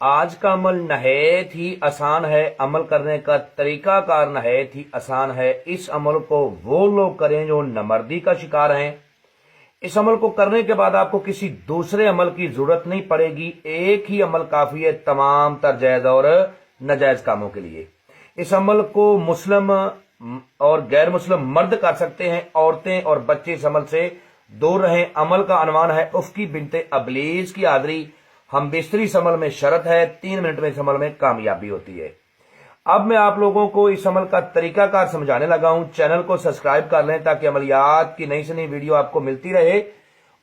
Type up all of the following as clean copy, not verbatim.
آج کا عمل نہایت ہی آسان ہے، عمل کرنے کا طریقہ کار نہایت ہی آسان ہے۔ اس عمل کو وہ لوگ کریں جو نامردی کا شکار ہیں۔ اس عمل کو کرنے کے بعد آپ کو کسی دوسرے عمل کی ضرورت نہیں پڑے گی، ایک ہی عمل کافی ہے تمام تر جائز اور ناجائز کاموں کے لیے۔ اس عمل کو مسلم اور غیر مسلم مرد کر سکتے ہیں، عورتیں اور بچے اس عمل سے دور رہیں۔ عمل کا عنوان ہے افقی بنت ابلیس کی حاضری۔ ہم بستری اس عمل میں شرط ہے، 3 منٹ میں اس عمل میں کامیابی ہوتی ہے۔ اب میں آپ لوگوں کو اس عمل کا طریقہ کار سمجھانے لگا ہوں۔ چینل کو سبسکرائب کر لیں تاکہ عملیات کی نئی سے نئی ویڈیو آپ کو ملتی رہے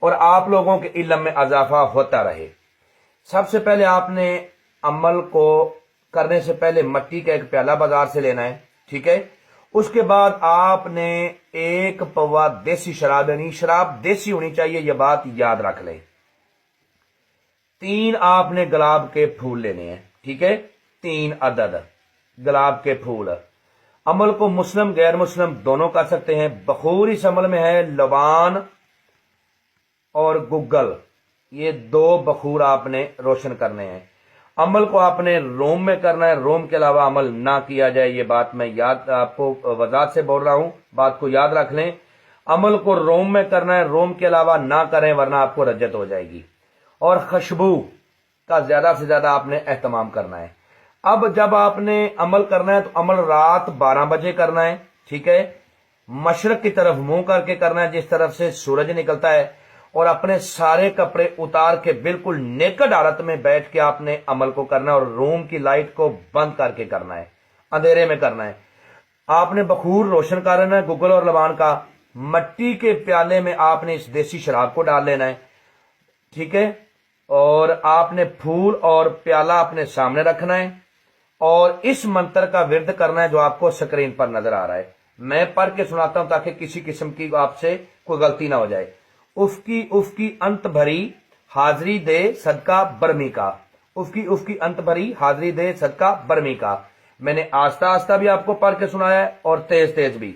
اور آپ لوگوں کے علم میں اضافہ ہوتا رہے۔ سب سے پہلے آپ نے عمل کو کرنے سے پہلے مٹی کا ایک پیالہ بازار سے لینا ہے، ٹھیک ہے۔ اس کے بعد آپ نے 1 پوا دیسی شراب، یعنی شراب دیسی ہونی چاہیے، یہ بات یاد رکھ لیں۔ 3 آپ نے گلاب کے پھول لینے ہیں، ٹھیک ہے، 3 عدد گلاب کے پھول۔ عمل کو مسلم غیر مسلم دونوں کر سکتے ہیں۔ بخور اس عمل میں ہے لبان اور گگل، یہ 2 بخور آپ نے روشن کرنے ہیں۔ عمل کو آپ نے روم میں کرنا ہے، روم کے علاوہ عمل نہ کیا جائے، یہ بات میں آپ کو وضاحت سے بول رہا ہوں، بات کو یاد رکھ لیں۔ عمل کو روم میں کرنا ہے، روم کے علاوہ نہ کریں ورنہ آپ کو رجت ہو جائے گی۔ اور خوشبو کا زیادہ سے زیادہ آپ نے اہتمام کرنا ہے۔ اب جب آپ نے عمل کرنا ہے تو عمل رات 12 بجے کرنا ہے، ٹھیک ہے، مشرق کی طرف منہ کر کے کرنا ہے جس طرف سے سورج نکلتا ہے، اور اپنے سارے کپڑے اتار کے بالکل نیکڈ حالت میں بیٹھ کے آپ نے عمل کو کرنا ہے، اور روم کی لائٹ کو بند کر کے کرنا ہے، اندھیرے میں کرنا ہے۔ آپ نے بخور روشن کرنا ہے گگل اور لبان کا۔ مٹی کے پیالے میں آپ نے اس دیسی شراب کو ڈال لینا ہے، ٹھیک ہے، اور آپ نے پھول اور پیالہ اپنے سامنے رکھنا ہے اور اس منتر کا ورد کرنا ہے جو آپ کو سکرین پر نظر آ رہا ہے۔ میں پڑھ کے سناتا ہوں تاکہ کسی قسم کی آپ سے کوئی غلطی نہ ہو جائے۔ افقی افقی انت بھری حاضری دے صدقہ برمی کا، افقی افقی انت بھری حاضری دے صدقہ برمی کا۔ میں نے آہستہ آہستہ بھی آپ کو پڑھ کے سنایا ہے اور تیز تیز بھی۔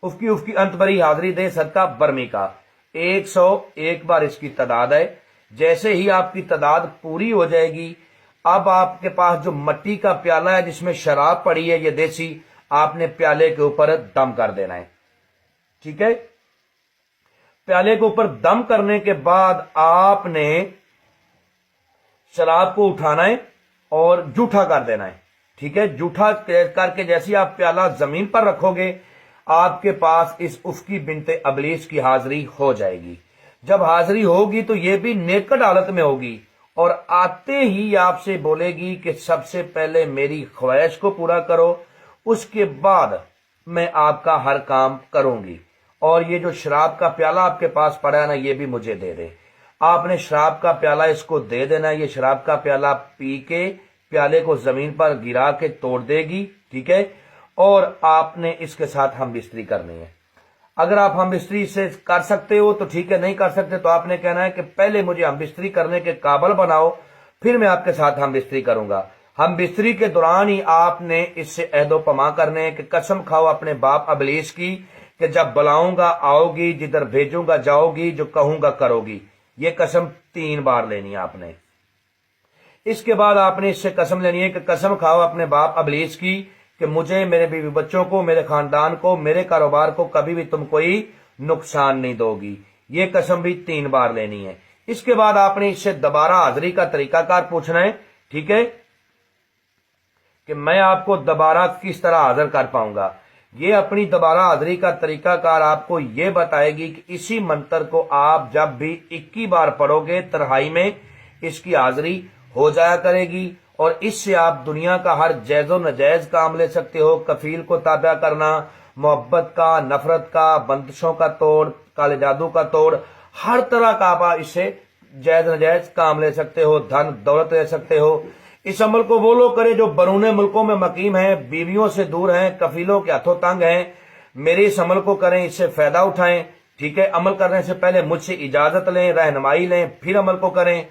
افقی افقی انت بھری حاضری دے صدقہ برمی کا 101 بار اس کی تعداد ہے۔ جیسے ہی آپ کی تعداد پوری ہو جائے گی، اب آپ کے پاس جو مٹی کا پیالہ ہے جس میں شراب پڑی ہے یہ دیسی، آپ نے پیالے کے اوپر دم کر دینا ہے، ٹھیک ہے۔ پیالے کے اوپر دم کرنے کے بعد آپ نے شراب کو اٹھانا ہے اور جھوٹا کر دینا ہے، ٹھیک ہے۔ جھوٹا کر کے جیسے آپ پیالہ زمین پر رکھو گے آپ کے پاس اس افقی بنت ابلیس کی حاضری ہو جائے گی۔ جب حاضری ہوگی تو یہ بھی نیکڈ حالت میں ہوگی اور آتے ہی آپ سے بولے گی کہ سب سے پہلے میری خواہش کو پورا کرو، اس کے بعد میں آپ کا ہر کام کروں گی، اور یہ جو شراب کا پیالہ آپ کے پاس پڑا ہے نا یہ بھی مجھے دے دے۔ آپ نے شراب کا پیالہ اس کو دے دینا ہے، یہ شراب کا پیالہ پی کے پیالے کو زمین پر گرا کے توڑ دے گی، ٹھیک ہے، اور آپ نے اس کے ساتھ ہم بستری کرنی ہے۔ اگر آپ ہم بستری سے کر سکتے ہو تو ٹھیک ہے، نہیں کر سکتے تو آپ نے کہنا ہے کہ پہلے مجھے ہم بستری کرنے کے قابل بناؤ، پھر میں آپ کے ساتھ ہم بستری کروں گا۔ ہم بستری کے دوران ہی آپ نے اس سے عہد و پیما کرنے کہ قسم کھاؤ اپنے باپ ابلیس کی کہ جب بلاؤں گا آؤ گی، جدھر بھیجوں گا جاؤ گی، جو کہوں گا کرو گی۔ یہ قسم 3 بار لینی ہے آپ نے۔ اس کے بعد آپ نے اس سے قسم لینی ہے کہ قسم کھاؤ اپنے باپ ابلیس کی کہ مجھے، میرے بیوی بچوں کو، میرے خاندان کو، میرے کاروبار کو کبھی بھی تم کوئی نقصان نہیں دو گی۔ یہ قسم بھی 3 بار لینی ہے۔ اس کے بعد آپ نے اس سے دوبارہ حاضری کا طریقہ کار پوچھنا ہے، ٹھیک ہے، کہ میں آپ کو دوبارہ کس طرح حاضر کر پاؤں گا۔ یہ اپنی دوبارہ حاضری کا طریقہ کار آپ کو یہ بتائے گی کہ اسی منتر کو آپ جب بھی 21 بار پڑھو گے تنہائی میں اس کی حاضری ہو جایا کرے گی، اور اس سے آپ دنیا کا ہر جائز و ناجائز کام لے سکتے ہو۔ کفیل کو تابع کرنا، محبت کا، نفرت کا، بندشوں کا توڑ، کالے جادو کا توڑ، ہر طرح کا آپ اس سے جائز ناجائز کام لے سکتے ہو، دھن دولت لے سکتے ہو۔ اس عمل کو وہ لوگ کریں جو بیرون ملکوں میں مقیم ہیں، بیویوں سے دور ہیں، کفیلوں کے ہاتھوں تنگ ہیں، میرے اس عمل کو کریں، اس سے فائدہ اٹھائیں، ٹھیک ہے۔ عمل کرنے سے پہلے مجھ سے اجازت لیں، رہنمائی لیں، پھر عمل کو کریں،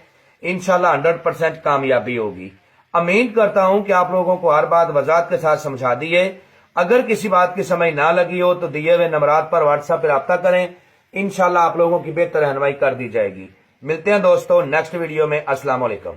انشاءاللہ 100% کامیابی ہوگی۔ امید کرتا ہوں کہ آپ لوگوں کو ہر بات وضاحت کے ساتھ سمجھا دی ہے۔ اگر کسی بات کی سمجھ نہ لگی ہو تو دیے ہوئے نمبرات پر واٹس ایپ پہ رابطہ کریں، انشاءاللہ آپ لوگوں کی بہتر رہنمائی کر دی جائے گی۔ ملتے ہیں دوستو نیکسٹ ویڈیو میں۔ السلام علیکم۔